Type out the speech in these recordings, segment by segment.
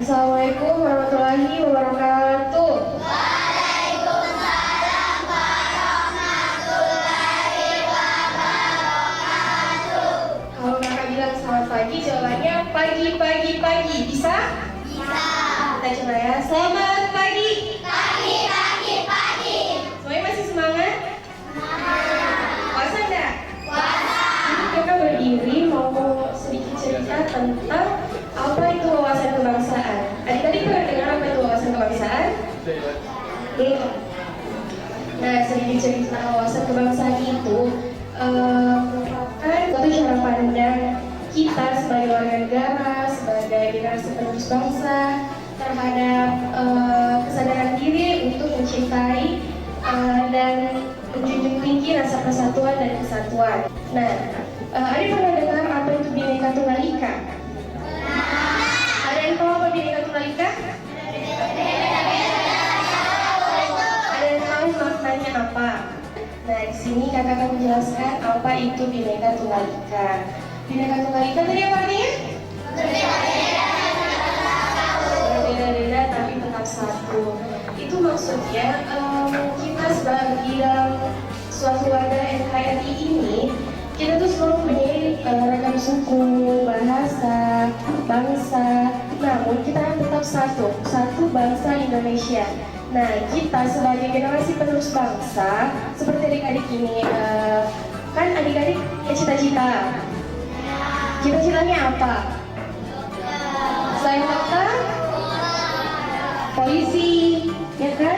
Assalamualaikum warahmatullahi wabarakatuh. Waalaikumsalam warahmatullahi wabarakatuh. Kalau kakak bilang selamat pagi, jawabannya pagi, pagi, pagi. Bisa? Bisa. Kita coba ya. Selamat pagi. Pagi, pagi, pagi. Semuanya masih semangat? Puasa enggak? Puasa. Ini kakak berdiri mau sedikit cerita tentang apa itu wawasan kebangsaan. Adik-adik pernah dengar apa itu wawasan kebangsaan? Belum. Nah, sedikit cerita wawasan kebangsaan itu merupakan suatu cara pandang kita sebagai warga negara, sebagai generasi penerus bangsa terhadap kesadaran diri untuk mencintai dan menjunjung tinggi rasa persatuan dan kesatuan. Nah, adik pernah dengar apa itu Bhinneka Tunggal Ika? Ada yang tahu apa Bhinneka Tunggal Ika? Ada yang tahu maknanya apa? Nah, di sini kakak akan menjelaskan apa itu Bhinneka Tunggal Ika. Bhinneka Tunggal Ika tadi apa artinya? Berbeda-beda tapi tetap satu. Itu maksudnya kita sebagai dalam suatu wadah NKRI ini, kita tuh selalu mempunyai ragam suku, bahasa, bangsa, namun kita tetap satu bangsa Indonesia. Nah, kita sebagai generasi penerus bangsa, seperti adik-adik ini, kan adik-adik punya cita-cita. Cita-citanya apa? Selain dokter, polisi, ya kan?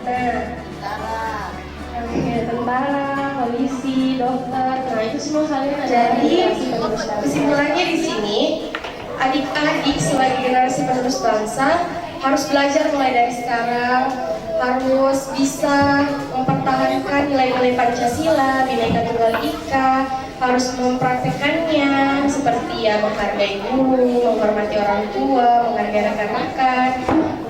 Nah, tentara, polisi, dokter, nah itu semua kalian ada. Jadi kesimpulannya di sini, adik-adik sebagai generasi penerus bangsa harus belajar mulai dari sekarang, harus bisa mempertahankan nilai-nilai Pancasila, Bhinneka Tunggal Ika, harus mempraktekannya seperti ya menghargai guru, menghormati orang tua, menghargai rekan-rekan,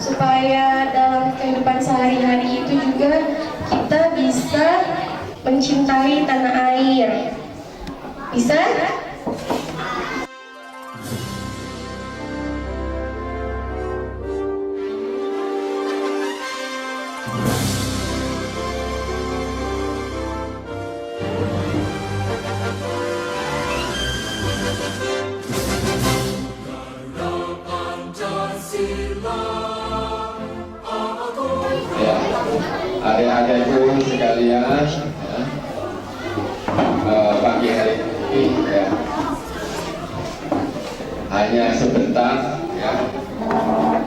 supaya dalam kehidupan sehari-hari itu juga kita bisa mencintai tanah air. Bisa? Ya, adik-adikku sekalian, pagi hari ini ya, hanya sebentar ya,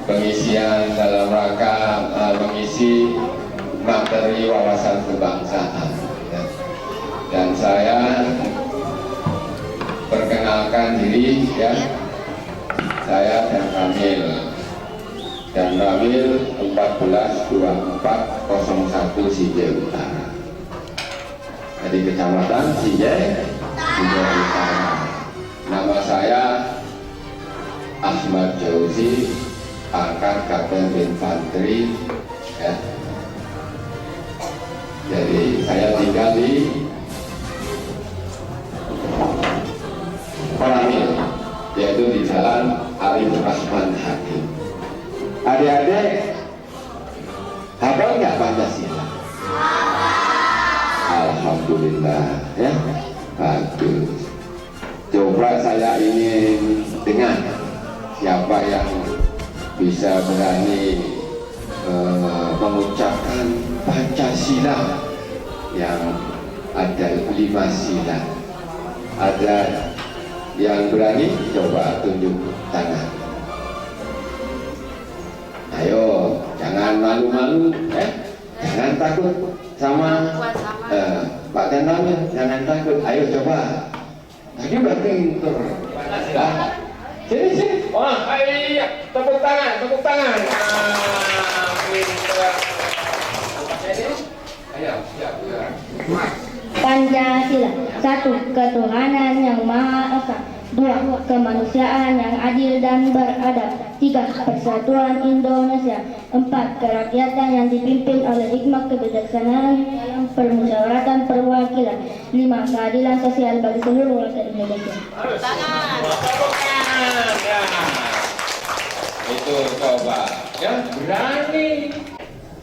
pengisian dalam rangka mengisi materi wawasan kebangsaan ya. Dan saya perkenalkan diri ya, saya dan Ramil 142401 Sijai Utara dari Kecamatan Sijai Utara. Nama saya Ahmad Jauzi, pangkat Kapten Infanteri ya. Jadi saya tinggal di Ramil, yaitu di Jalan Arif Rasman Hakim. Adik-adik, hafal nggak Pancasila? Alhamdulillah ya, bagus. Coba saya ingin dengar siapa yang bisa berani mengucapkan Pancasila yang ada 5 sila. Ada yang berani? Coba tunjuk tangan. Ayo, jangan malu-malu, jangan takut sama Pak Tentamil, jangan takut. Ayo coba. Tadi berpintur. Sini. Wah, iya, tepuk tangan. Pintar. Ayo, siap. Pancasila, 1. Ketuhanan yang Maha Esa, 2. Kemanusiaan yang adil dan beradab, 3. Persatuan Indonesia, 4. Kerakyatan yang dipimpin oleh hikmah kebijaksanaan dalam permusyawaratan perwakilan, 5. Keadilan sosial bagi seluruh rakyat Indonesia. Itu coba, ya berani.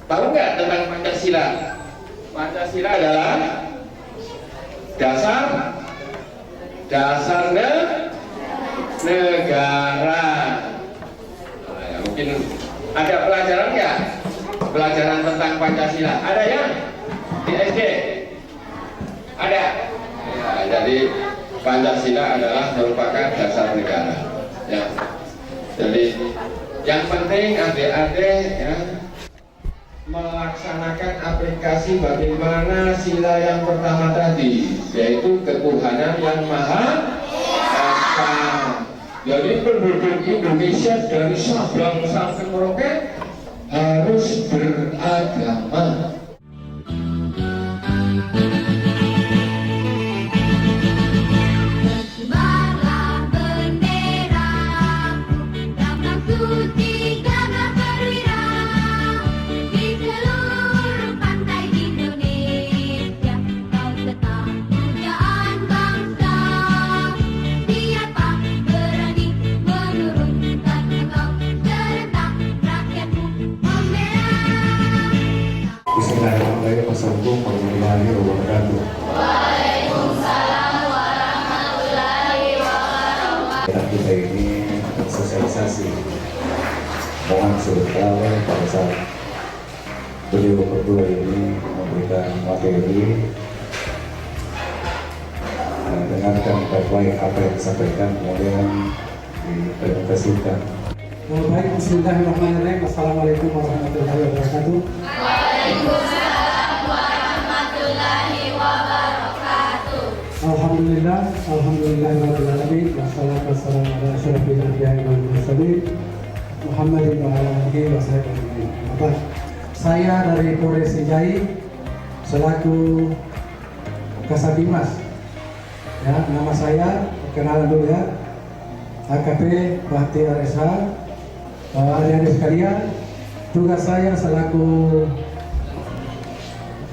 Tahu nggak tentang Pancasila? Pancasila adalah dasar negara. Nah, ya, mungkin ada pelajaran nggak? Pelajaran tentang Pancasila ada ya di SD? Ada. Ya, jadi Pancasila adalah merupakan dasar negara. Ya. Jadi yang penting adik-adik ya melaksanakan aplikasi bagaimana sila yang pertama tadi, yaitu ketuhanan yang Maha Esa. Jadi penduduk Indonesia dari Sabang sampai Merauke harus beragama. Berkibarlah bendera, gambar putih, gambar perwira, di seluruh pantai Indonesia, kau tetap pujaan bangsa. Siapa berani menurunkan engkau, serentak rakyatmu memerah. Bismillahirrahmanirrahim. Assalamualaikum warahmatullahi wabarakatuh. Kita ini sosialisasi mohon sebentar pada saat beliau berdua ini memberikan materi, dengarkan baik-baik apa yang disampaikan kemudian dipresentasikan. Baik, bismillahirrahmanirrahim. Assalamualaikum warahmatullahi wabarakatuh. Alhamdulillahirrahmanirrahim. Wassalatu wassalamu ala asyrafil anbiya'i wal mursalin Muhammadin wa ala alihi wa sahbihi ajma'in. Saya dari Polres Sinjai selaku Kasabimas. Ya, nama saya perkenalan dulu ya. AKP Bahtiar Esa. Adik-adik sekalian, tugas saya selaku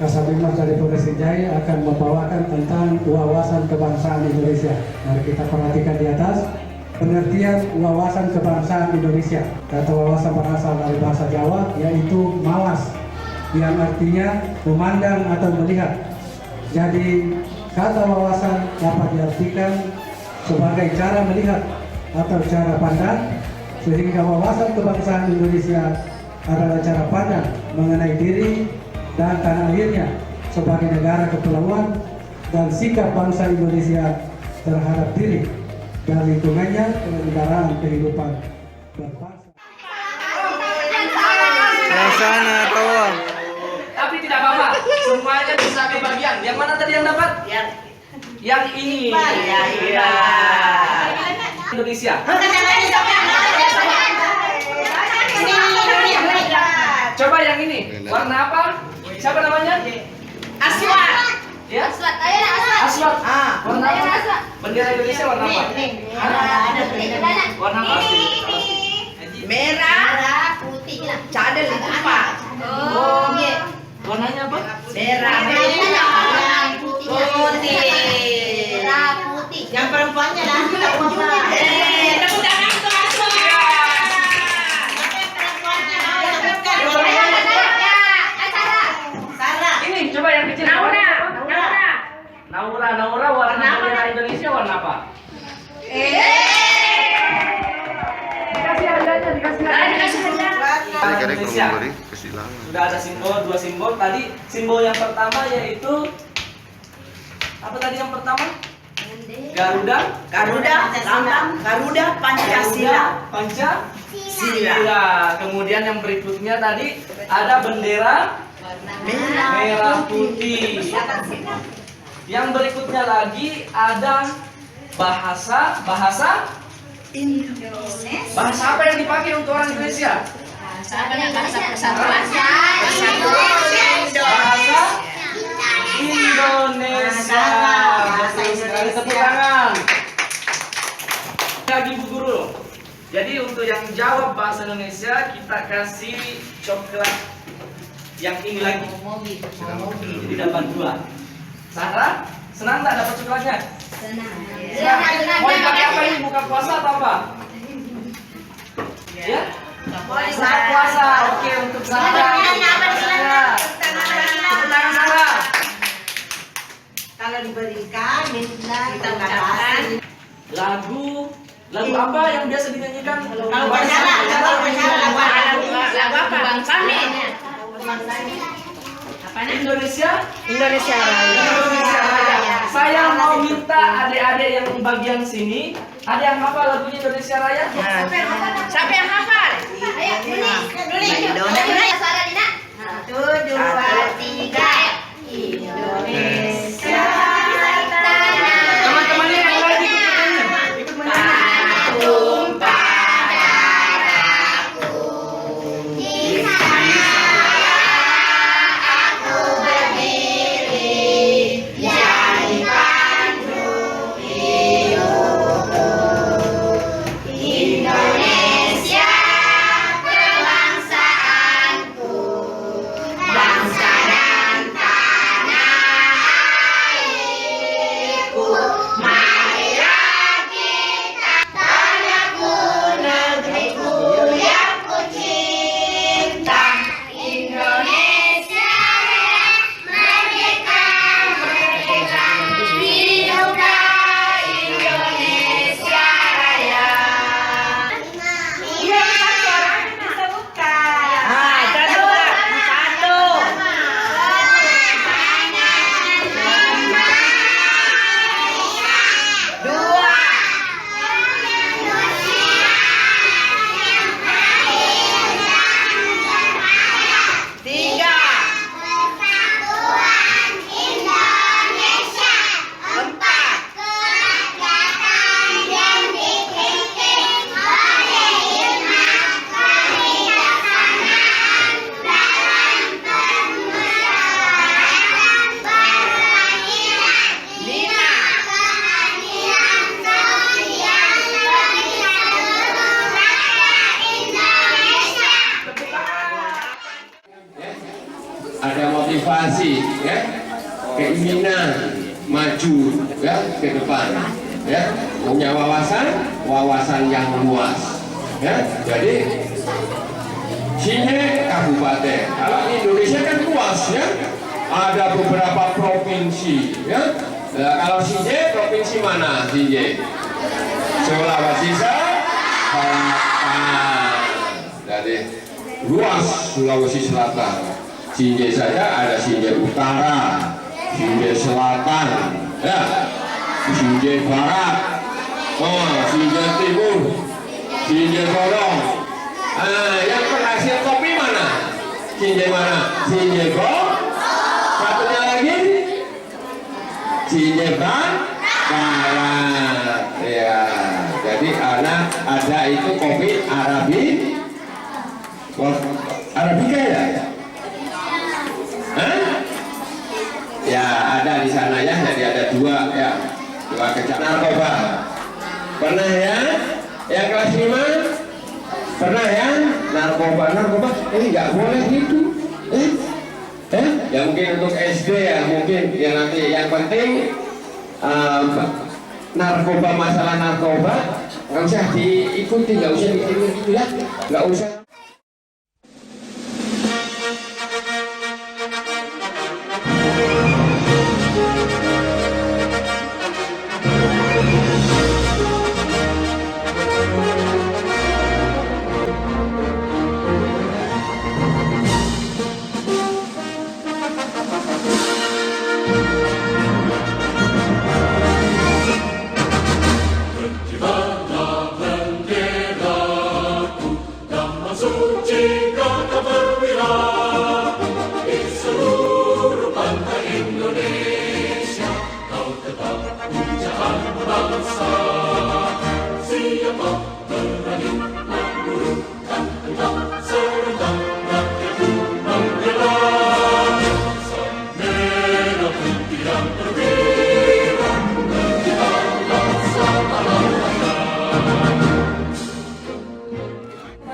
Kasabimas dari Polres Sinjai akan membawakan tentang wawasan kebangsaan Indonesia. Mari kita perhatikan di atas pengertian wawasan kebangsaan Indonesia. Kata wawasan berasal dari bahasa Jawa yaitu mawas, yang artinya memandang atau melihat. Jadi kata wawasan dapat diartikan sebagai cara melihat atau cara pandang, sehingga wawasan kebangsaan Indonesia adalah cara pandang mengenai diri dan tanah airnya sebagai negara kepulauan dan sikap bangsa Indonesia terhadap diri dan lingkungannya penyelenggaraan kehidupan berbangsa. Sana tawa. Tapi tidak apa-apa, semuanya bisa kebagian. Yang mana tadi yang dapat? Yang ini. Iya. Indonesia. Coba yang ini. Warna apa? Siapa namanya? Aswat. Ya? Aswat. Ayo Aswat. Aswat. Warna apa? Aswat. Bendera Indonesia warna apa? Warna apa? Merah, putih lah. Cadel itu Pak. Oh. Warnanya apa? Merah, putih. Merah, putih. Yang perempuannya lah. Tepuk tangan untuk Aswat. Ini coba yang kecil. Naura warna bendera Indonesia warna apa? Dikasih harganya, dikasih Indonesia. Sudah ada simbol, dua simbol. Tadi simbol yang pertama yaitu apa tadi yang pertama? Lambang Garuda Pancasila. Pancasila. Kemudian yang berikutnya tadi ada bendera merah putih. Yang berikutnya lagi ada bahasa Indonesia. Bahasa apa yang dipakai untuk orang Indonesia? Bahasa persatuan. Bahasa Indonesia. Betul sekali, tepuk tangan. Lagi Bu Guru. Jadi untuk yang jawab bahasa Indonesia kita kasih coklat yang ini lagi. Jadi dapat 2. Sarah, senang tak dapat coklatnya? Senang. Mau dipakai apa ini? Buka puasa atau apa? Ya? Buka puasa. Oke, untuk Sarah. Tepuk tangan Sarah. Kalau diberikan, kita ucapkan. Lagu apa yang biasa dinyanyikan? Kalau lagu apa? Bang Sami. Indonesia Indonesia Raya. Saya mau minta adik-adik yang bagian sini, ada yang hafal lagunya Indonesia Raya? Siapa yang hafal? Ayo, Indonesia. 1, 2, 3. Indonesia. Teman-temannya yang lain ikut menyanyi. Ada motivasi, ya, keinginan maju, ya, ke depan, ya, punya wawasan yang luas, ya. Jadi sini kabupaten, kalau Indonesia kan luas, ya, ada beberapa provinsi, ya. Nah, kalau sini provinsi mana? Sini Sulawesi Selatan, jadi luas Sulawesi Selatan. Sinje saja ada Sinje Utara, Sinje Selatan, ya, Sinje Barat, Sinje Timur, Sinje Sorong. Yang penghasil kopi mana? Sinje mana? Sinje Kok. Satunya lagi Sinje Barat. Ya, jadi ada itu kopi Arabica ya. Ya ada di sana ya, jadi ada dua kecamatan narkoba. Pernah ya? Yang kelas 5 pernah ya? Narkoba ini nggak boleh itu. Ya mungkin untuk SD ya, mungkin ya nanti yang penting masalah narkoba nggak usah diikuti, nggak usah diikuti ya, nggak usah.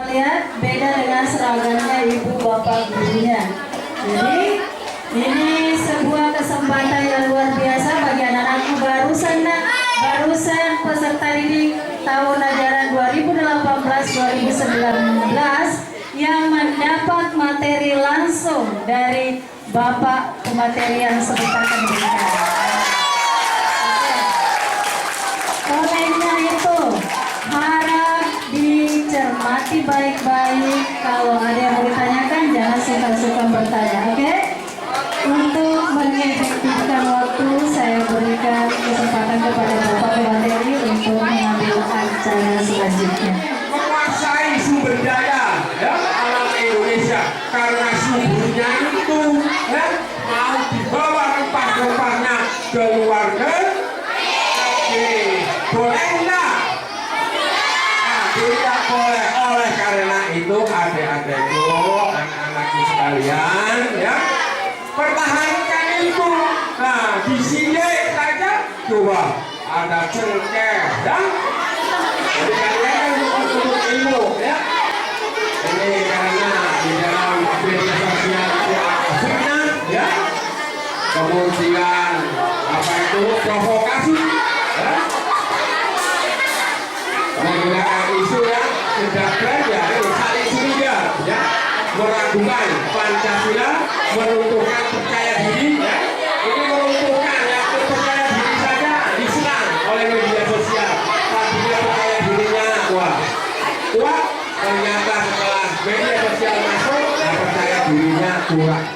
Lihat beda dengan seragamnya ibu bapak gurunya. Jadi ini sebuah kesempatan yang luar biasa bagi anak-anakku barusan peserta didik tahun ajaran 2018-2019 dari Bapak pemateri yang sebentar akan diberikan. Olehnya itu harap dicermati baik-baik. Kalau ada yang mau ditanyakan jangan sungkan-sungkan bertanya, oke? Untuk mengefektifkan waktu, saya berikan kesempatan kepada Bapak pemateri untuk mengambil acara selanjutnya. Menguasai sumber daya ya, alam Indonesia karena sumbernya itu ya, mau dibawa rempah-rempahnya ke luar negeri. Boleh enggak? Nah, tidak boleh. Oleh karena itu adik-adikku, anak-anakku sekalian ya, pertahankan itu. Nah, di sini saja coba ada cengkeh ya. Jadi kalian untuk ilmu ya. Ini karena di dalam media sosial itu fitnah ya. Kemudian apa itu provokasi ya. Menggunakan isu ya tidak belajar, saling curiga ya. Meragukan Pancasila, meruntuhkan percaya diri ya. Ini meruntuhkan ya, percaya diri saja diserang oleh media sosial. Tapi dia percaya dirinya kuat, ternyata setelah media sosial masuk, nah percaya dirinya kurang.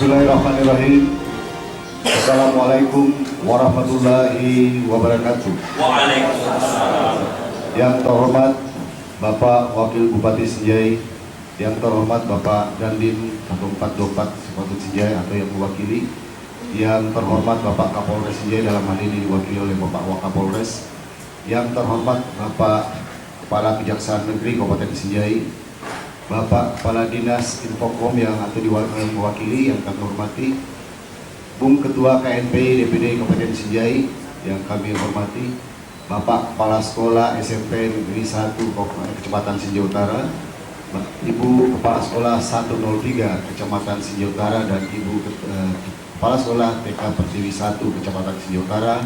Bismillahirrahmanirrahim. Assalamualaikum warahmatullahi wabarakatuh. Waalaikumsalam. Yang terhormat Bapak Wakil Bupati Sinjai, yang terhormat Bapak Dandim 1424 Sepatu Sinjai atau yang mewakili, yang terhormat Bapak Kapolres Sinjai dalam hal ini diwakili oleh Bapak Wakapolres, yang terhormat Bapak Kepala Kejaksaan Negeri Kabupaten Sinjai, Bapak Kepala Dinas Infokom yang atau mewakili yang kami hormati, Bung Ketua KNPI DPD Kabupaten Sinjai yang kami hormati, Bapak Kepala Sekolah SMP Negeri 1 Kecamatan Sinjai Utara, Ibu Kepala Sekolah 103 Kecamatan Sinjai Utara, dan Ibu Kepala Sekolah TK Pertiwi 1 Kecamatan Sinjai Utara,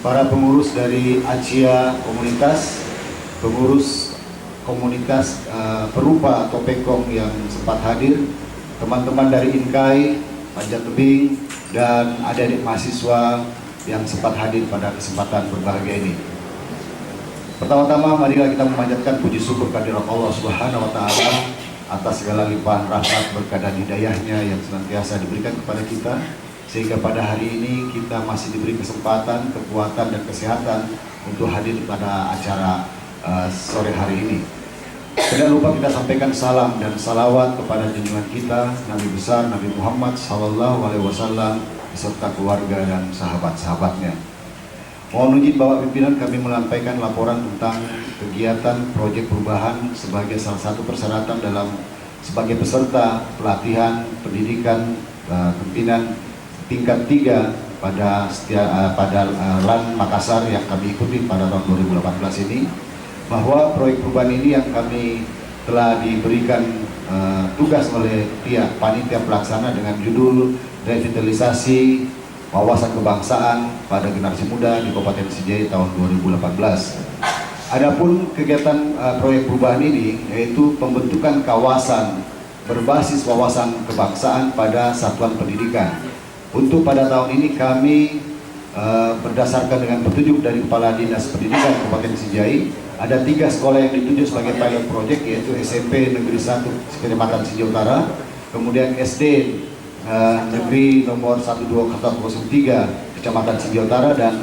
para pengurus dari ACIA Komunitas, pengurus komunitas perupa atau Pekong yang sempat hadir, teman-teman dari Inkai, Panjat Tebing, dan adik-adik mahasiswa yang sempat hadir pada kesempatan berbahagia ini. Pertama-tama marilah kita memanjatkan puji syukur kehadirat Allah Subhanahu wa taala atas segala limpahan rahmat, berkah dan hidayahnya yang senantiasa diberikan kepada kita, sehingga pada hari ini kita masih diberi kesempatan, kekuatan dan kesehatan untuk hadir pada acara sore hari ini. Tidak lupa kita sampaikan salam dan salawat kepada junjungan kita Nabi besar Nabi Muhammad SAW beserta keluarga dan sahabat-sahabatnya. Mohon izin Bapak Pimpinan, kami melampaikan laporan tentang kegiatan proyek perubahan sebagai salah satu persyaratan dalam sebagai peserta pelatihan pendidikan pimpinan tingkat 3 pada LAN Makassar yang kami ikuti pada tahun 2018 ini, bahwa proyek perubahan ini yang kami telah diberikan tugas oleh pihak panitia pelaksana dengan judul revitalisasi wawasan kebangsaan pada generasi muda di Kabupaten Sinjai tahun 2018. Adapun kegiatan proyek perubahan ini yaitu pembentukan kawasan berbasis wawasan kebangsaan pada satuan pendidikan. Untuk pada tahun ini kami berdasarkan dengan petunjuk dari Kepala Dinas Pendidikan Kabupaten Sinjai, ada 3 sekolah yang ditunjuk sebagai pilot project, yaitu SMP Negeri 1 Kecamatan Sinjai Utara, kemudian SD Negeri nomor 12003 Kecamatan Sinjai Utara, dan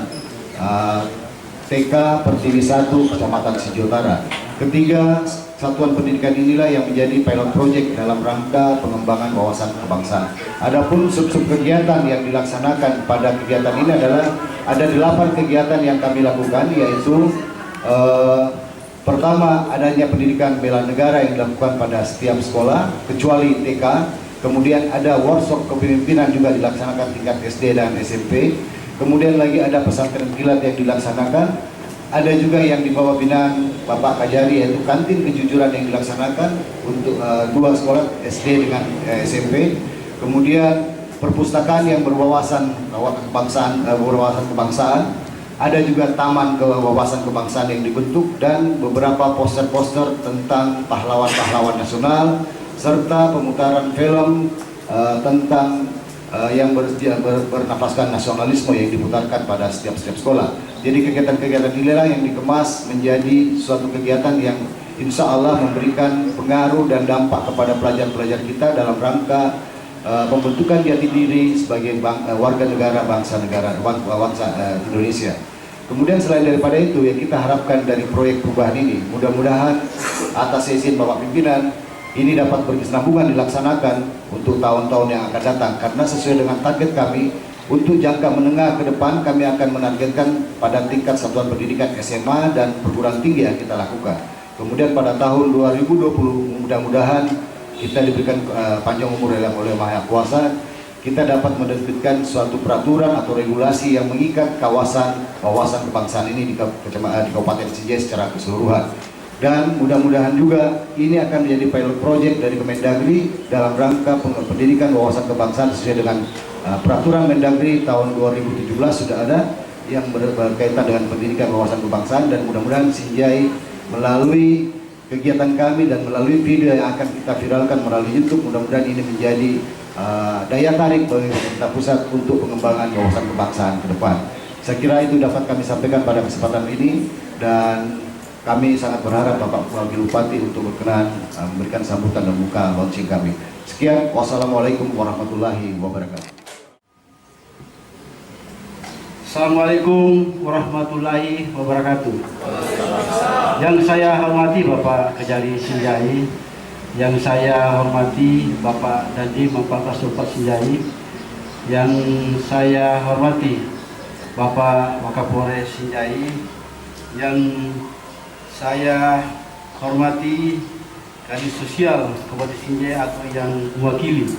TK Pertiwi 1 Kecamatan Sinjai Utara. Ketiga satuan pendidikan inilah yang menjadi pilot project dalam rangka pengembangan wawasan kebangsaan. Adapun sub-sub kegiatan yang dilaksanakan pada kegiatan ini adalah ada 8 kegiatan yang kami lakukan, yaitu pertama, adanya pendidikan bela negara yang dilakukan pada setiap sekolah kecuali TK. Kemudian ada workshop kepemimpinan juga dilaksanakan tingkat SD dan SMP. Kemudian lagi ada pesantren kilat yang dilaksanakan. Ada juga yang di bawah binaan Bapak Kajari, yaitu kantin kejujuran yang dilaksanakan untuk 2 sekolah SD dengan SMP. Kemudian perpustakaan yang berwawasan kebangsaan. Ada juga taman wawasan kebangsaan yang dibentuk, dan beberapa poster-poster tentang pahlawan-pahlawan nasional, serta pemutaran film tentang yang bernafaskan nasionalisme yang diputarkan pada setiap sekolah. Jadi kegiatan-kegiatan inilah yang dikemas menjadi suatu kegiatan yang insya Allah memberikan pengaruh dan dampak kepada pelajar-pelajar kita dalam rangka pembentukan jati diri sebagai warga negara bangsa Indonesia. Kemudian selain daripada itu, yang kita harapkan dari proyek perubahan ini, mudah-mudahan atas izin Bapak Pimpinan, ini dapat berkesinambungan dilaksanakan untuk tahun-tahun yang akan datang, karena sesuai dengan target kami untuk jangka menengah ke depan, kami akan menargetkan pada tingkat satuan pendidikan SMA dan perguruan tinggi yang kita lakukan. Kemudian pada tahun 2020 mudah-mudahan kita diberikan panjang umur oleh Maha Kuasa, kita dapat menerbitkan suatu peraturan atau regulasi yang mengikat kawasan wawasan kebangsaan ini di Kabupaten Sinjai secara keseluruhan. Dan mudah-mudahan juga ini akan menjadi pilot project dari Kemendagri dalam rangka pendidikan wawasan kebangsaan sesuai dengan peraturan Mendagri tahun 2017 sudah ada yang berkaitan dengan pendidikan wawasan kebangsaan, dan mudah-mudahan Sinjai melalui kegiatan kami dan melalui video yang akan kita viralkan melalui YouTube, mudah-mudahan ini menjadi daya tarik bagi pemerintah pusat untuk pengembangan wawasan kebangsaan ke depan. Saya kira itu dapat kami sampaikan pada kesempatan ini, dan kami sangat berharap Bapak Wakil Bupati untuk berkenan memberikan sambutan dan buka launching kami. Sekian, wassalamualaikum warahmatullahi wabarakatuh. Assalamualaikum warahmatullahi wabarakatuh. Yang saya hormati Bapak Kajari Sinjai, yang saya hormati Bapak Dandim 1424 Sinjai, yang saya hormati Bapak Wakapolres Sinjai, yang saya hormati Kadis Sosial Kabupaten Sinjai atau yang mewakili,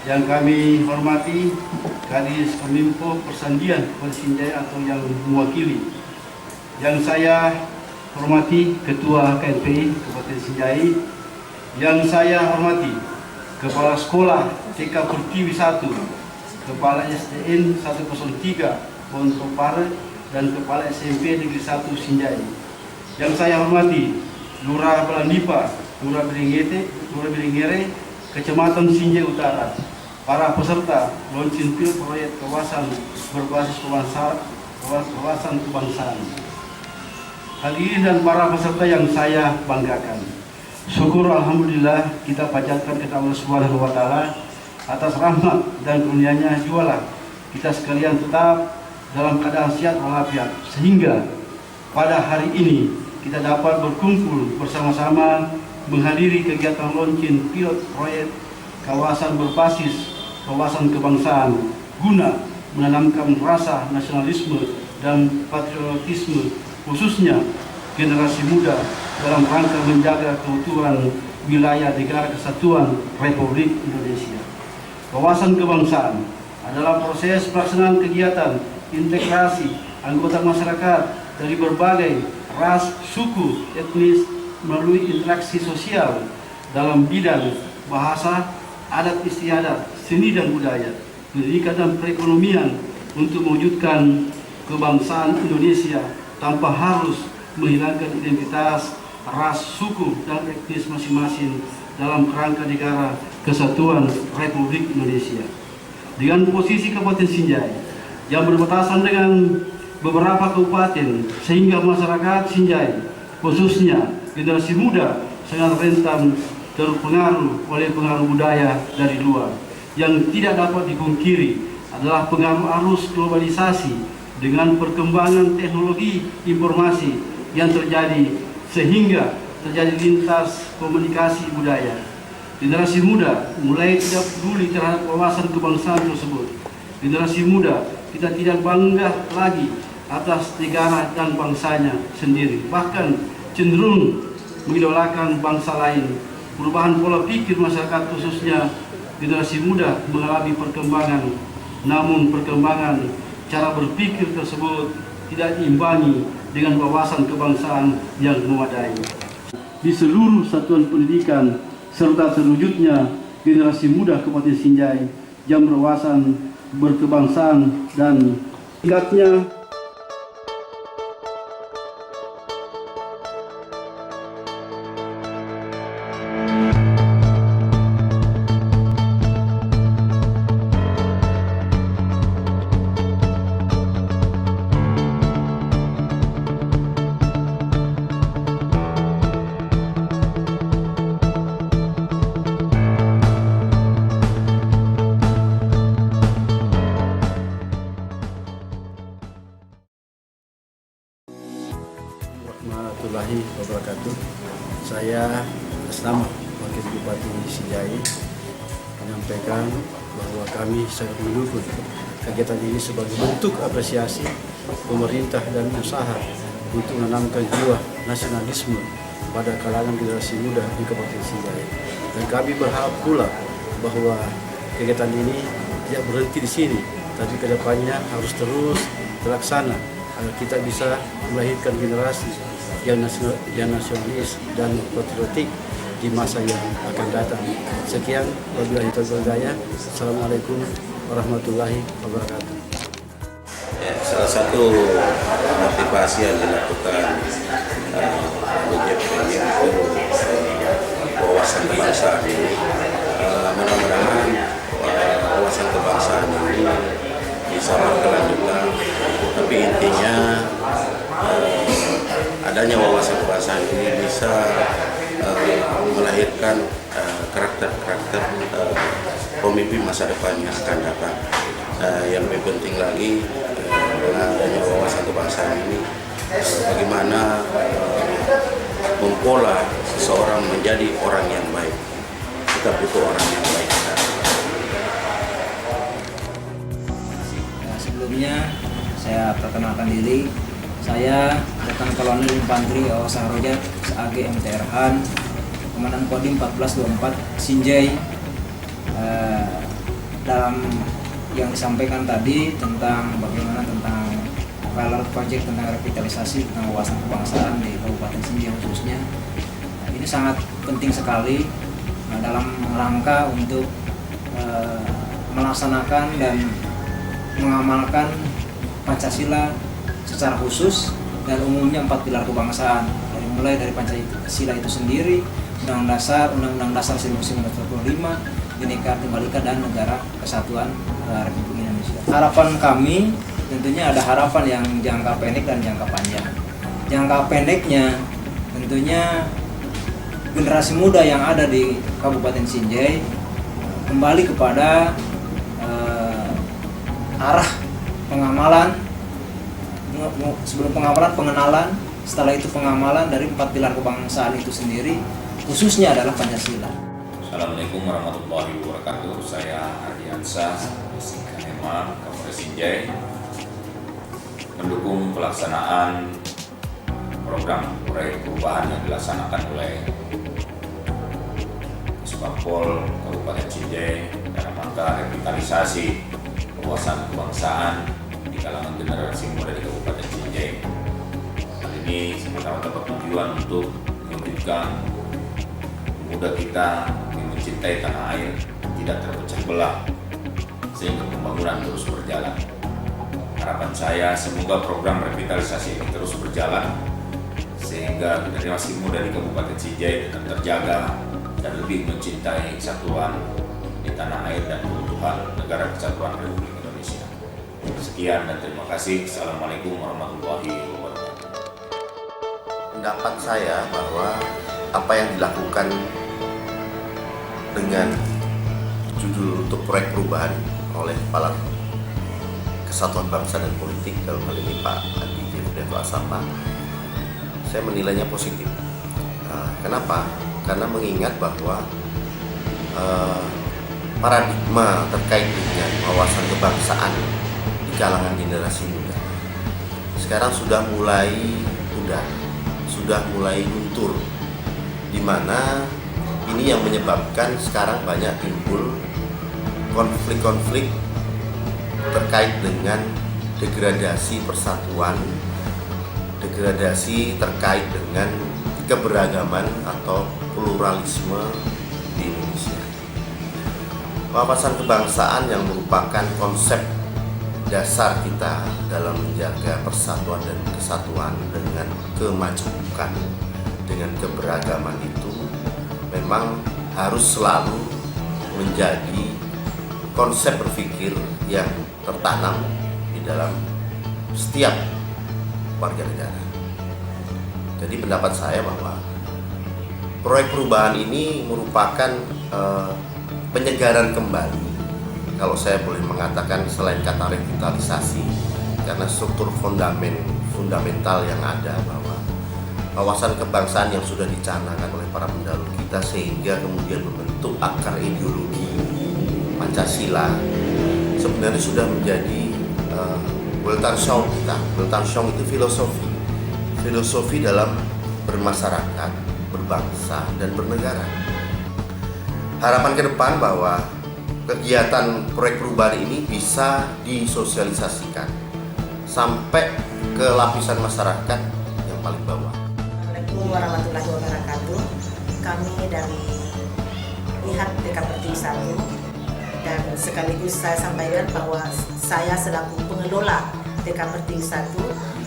yang kami hormati Kadis Kominfo Persandian Kabupaten Sinjai atau yang mewakili, yang saya hormati Ketua KNPI Kabupaten Sinjai, yang saya hormati Kepala Sekolah TK Pertiwi 1, Kepala SDN 103 Pondokpare, dan Kepala SMP Negeri 1 Sinjai. Yang saya hormati Lurah Belandipa, Lurah Bilingere, Kecamatan Sinjai Utara, para peserta launching field proyek kawasan berbasis wawasan kebangsaan. Hadirin dan para peserta yang saya banggakan, syukur alhamdulillah kita panjatkan kepada Allah Subhanahu wa taala atas rahmat dan karunia-Nya, jualah kita sekalian tetap dalam keadaan sehat walafiat, sehingga pada hari ini kita dapat berkumpul bersama-sama menghadiri kegiatan launching pilot proyek kawasan berbasis wawasan kebangsaan guna menanamkan rasa nasionalisme dan patriotisme, khususnya generasi muda, dalam rangka menjaga keutuhan wilayah negara kesatuan Republik Indonesia. Wawasan kebangsaan adalah proses pelaksanaan kegiatan integrasi anggota masyarakat dari berbagai ras, suku, etnis melalui interaksi sosial dalam bidang bahasa, adat istiadat, seni dan budaya, pendidikan dan perekonomian untuk mewujudkan kebangsaan Indonesia tanpa harus menghilangkan identitas, ras, suku, dan etnis masing-masing dalam kerangka negara kesatuan Republik Indonesia. Dengan posisi Kabupaten Sinjai yang berbatasan dengan beberapa kabupaten, sehingga masyarakat Sinjai, khususnya generasi muda, sangat rentan terpengaruh oleh pengaruh budaya dari luar. Yang tidak dapat dipungkiri adalah pengaruh arus globalisasi dengan perkembangan teknologi informasi yang terjadi, sehingga terjadi lintas komunikasi budaya. Generasi muda mulai tidak peduli terhadap wawasan kebangsaan tersebut. Generasi muda kita tidak bangga lagi atas negara dan bangsanya sendiri, bahkan cenderung mengidolakan bangsa lain. Perubahan pola pikir masyarakat, khususnya generasi muda, mengalami perkembangan, namun perkembangan cara berpikir tersebut tidak diimbangi dengan wawasan kebangsaan yang memadai. Di seluruh satuan pendidikan serta terwujudnya generasi muda Kabupaten Sinjai yang berwawasan berkebangsaan dan tingkatnya warahmatullahi wabarakatuh. Saya atas nama Wakil Bupati Sinjai menyampaikan bahwa kami sangat mendukung kegiatan ini sebagai bentuk apresiasi pemerintah dan usaha untuk menanamkan jiwa nasionalisme pada kalangan generasi muda di Kabupaten Sinjai. Dan kami berharap pula bahwa kegiatan ini tidak berhenti di sini, tapi kedepannya harus terus terlaksana agar kita bisa melahirkan generasi yang nasionalis dan patriotik di masa yang akan datang. Sekian, wabillahi taufiq wal hidayah. Assalamualaikum warahmatullahi wabarakatuh. Salah satu motivasi yang dilakukan BJPM itu wawasan kebangsaan ini, mudah-mudahan wawasan kebangsaan ini bisa berkelanjutan, tapi intinya adanya wawasan kebangsaan ini bisa melahirkan karakter-karakter pemimpin masa depan yang akan datang. Yang lebih penting lagi dengan adanya wawasan kebangsaan ini, bagaimana mempola seseorang menjadi orang yang baik. Kita butuh orang yang baik. Sebelumnya saya perkenalkan diri. Saya Letnan Kolonel Infantri Awas Rojat AG MTR Han, Komandan Kodim 1424 Sinjai. Dalam yang disampaikan tadi tentang bagaimana tentang pilot project tentang revitalisasi tentang wawasan kebangsaan di Kabupaten Sinjai khususnya, ini sangat penting sekali dalam rangka untuk melaksanakan dan mengamalkan Pancasila secara khusus dan umumnya 4 pilar kebangsaan, mulai dari Pancasila itu sendiri, Undang-Undang Dasar 1945, Bhinneka Tunggal Ika, dan Negara Kesatuan Republik Indonesia. Harapan kami tentunya ada harapan yang jangka pendek dan jangka panjang. Jangka pendeknya tentunya generasi muda yang ada di Kabupaten Sinjai kembali kepada arah pengamalan. Sebelum pengamalan, pengenalan, setelah itu pengamalan dari 4 pilar kebangsaan itu sendiri, khususnya adalah Pancasila. Assalamualaikum warahmatullahi wabarakatuh. Saya Ardiansyah, Kanema, Kabupaten Sinjai, mendukung pelaksanaan program proyek perubahan yang dilaksanakan oleh Puspampol Kabupaten Sinjai dalam rangka revitalisasi wawasan kebangsaan di kalangan generasi muda di Kabupaten Sinjai. Hal ini semata-mata bertujuan untuk mewujudkan pemuda kita yang mencintai tanah air tidak terpecah belah, sehingga pembangunan terus berjalan. Harapan saya semoga program revitalisasi ini terus berjalan sehingga generasi muda di Kabupaten Sinjai tetap terjaga dan lebih mencintai kesatuan di tanah air dan keutuhan Negara Kesatuan Republik Indonesia. Sekian dan terima kasih. Assalamualaikum warahmatullahi wabarakatuh. Pendapat saya bahwa apa yang dilakukan dengan judul untuk proyek perubahan oleh Kepala Kesatuan Bangsa dan Politik, dalam hal ini Pak Andi Jeffrey Asapa, saya menilainya positif. Kenapa? Karena mengingat bahwa paradigma terkait dengan wawasan kebangsaan di kalangan generasi muda sekarang sudah mulai pudar, sudah mulai luntur, di mana ini yang menyebabkan sekarang banyak timbul konflik-konflik terkait dengan degradasi persatuan, degradasi terkait dengan keberagaman atau pluralisme di Indonesia. Wawasan kebangsaan yang merupakan konsep dasar kita dalam menjaga persatuan dan kesatuan dengan kemajemukan, dengan keberagaman itu memang harus selalu menjadi konsep berpikir yang tertanam di dalam setiap warga negara. Jadi pendapat saya bahwa proyek perubahan ini merupakan penyegaran kembali, kalau saya boleh mengatakan, selain kata revitalisasi, karena struktur fundamental yang ada, bahwa wawasan kebangsaan yang sudah dicanangkan oleh para pendahulu kita sehingga kemudian membentuk akar ideologi Pancasila sebenarnya sudah menjadi Weltanschauung kita. Weltanschauung itu filosofi dalam bermasyarakat, berbangsa, dan bernegara. Harapan ke depan bahwa kegiatan proyek perubahan ini bisa disosialisasikan sampai ke lapisan masyarakat yang paling bawah. Assalamualaikum warahmatullahi wabarakatuh. Kami dari pihak DKPRTI 1 dan sekaligus saya sampaikan bahwa saya selaku pengelola DKPRTI 1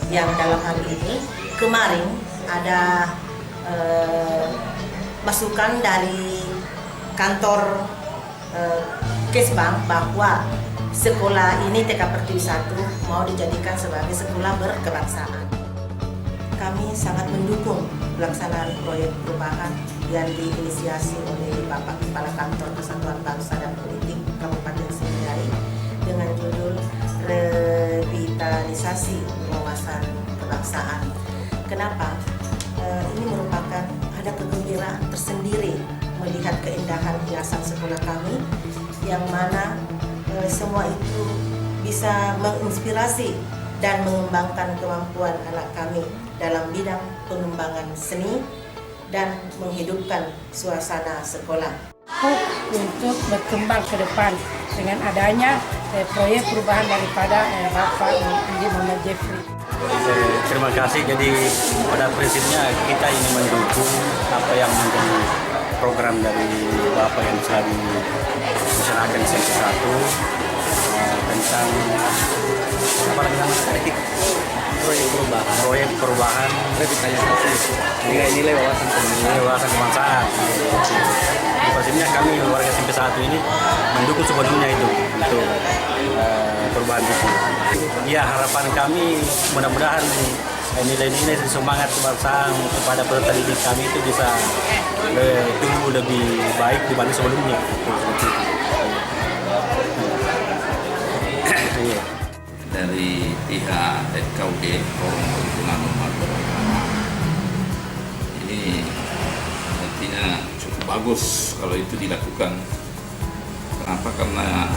yang dalam hal ini kemarin ada masukan dari kantor Kesbang bahwa sekolah ini DKPRTI 1 mau dijadikan sebagai sekolah berkebangsaan. Kami sangat mendukung pelaksanaan proyek perubahan yang diinisiasi oleh Bapak Kepala Kantor Kesatuan Bangsa dan Politik Kabupaten Sinjai dengan judul Revitalisasi Wawasan Kebangsaan. Kenapa? Ini merupakan ada kegembiraan tersendiri melihat keindahan hiasan sekolah kami, yang mana semua itu bisa menginspirasi dan mengembangkan kemampuan anak kami dalam bidang pengembangan seni dan menghidupkan suasana sekolah. Untuk berkembang ke depan dengan adanya proyek perubahan daripada Bapak Andi Muhammad Jeffrey. Terima kasih. Jadi pada prinsipnya kita ingin mendukung apa yang menjadi program dari Bapak yang telah dilaksanakan di Sesi 1 tentang apa namanya, proyek perubahan revitalisasi nilai-nilai wawasan kebangsaan. Di prinsipnya kami warga SMP 1 ini mendukung sepenuhnya itu untuk perubahan itu. Ya, harapan kami mudah-mudahan nilai-nilai semangat kebangsaan kepada peserta didik kami itu bisa tumbuh lebih baik dibanding sebelumnya. Dari pihak FKUB, Forum Perhimpunan Umat Beragama, ini nantinya cukup bagus kalau itu dilakukan. Kenapa? Karena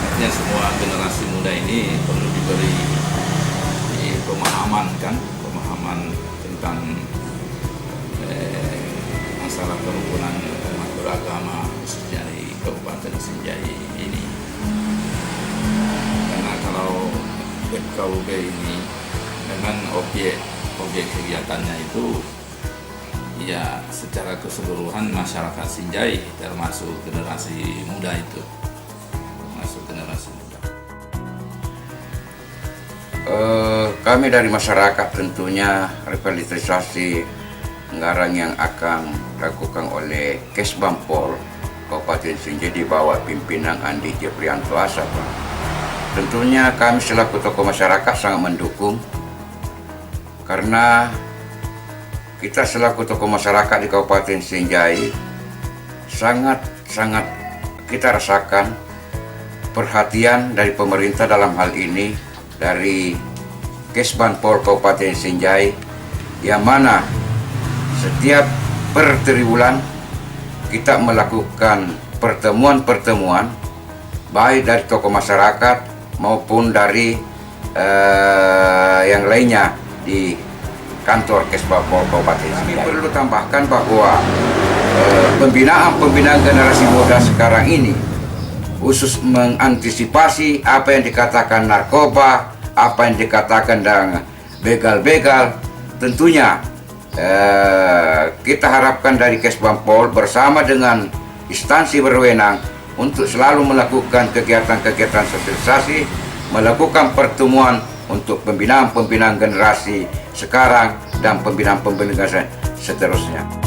artinya semua generasi muda ini perlu diberi pemahaman tentang masalah kerukunan umat beragama khususnya di Kabupaten Sinjai ini. Karena kalau FKUB ini dengan objek kegiatannya itu ya secara keseluruhan masyarakat Sinjai, termasuk generasi muda itu, Kami dari masyarakat tentunya revitalisasi anggaran yang akan dilakukan oleh Kesbangpol Kabupaten Sinjai di bawah pimpinan Andi Jeprianto Asap. Tentunya kami selaku tokoh masyarakat sangat mendukung, karena kita selaku tokoh masyarakat di Kabupaten Sinjai sangat kita rasakan perhatian dari pemerintah dalam hal ini dari Kesbangpol Kabupaten Sinjai, yang mana setiap per triwulan kita melakukan pertemuan-pertemuan baik dari tokoh masyarakat maupun dari yang lainnya di kantor Kesbangpol Kabupaten Sinjai. Kami perlu tambahkan bahwa pembinaan generasi muda sekarang ini khusus mengantisipasi apa yang dikatakan narkoba, apa yang dikatakan dengan begal-begal. Tentunya kita harapkan dari Kesbangpol bersama dengan instansi berwenang untuk selalu melakukan kegiatan-kegiatan sosialisasi, melakukan pertemuan untuk pembinaan generasi sekarang dan pembinaan generasi seterusnya.